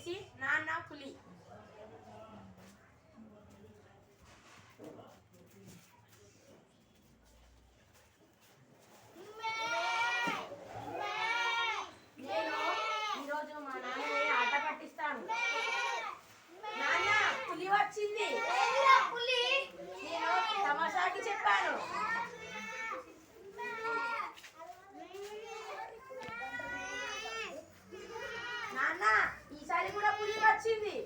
వచ్చేసి నాన్న పులి. నేను ఈరోజు మా నాన్నని ఆట పట్టిస్తాను. నాన్న పులి వచ్చింది. నేను తమాషాకి చెప్పాను. నాన్న ఈసారి కూడా పులి వచ్చింది.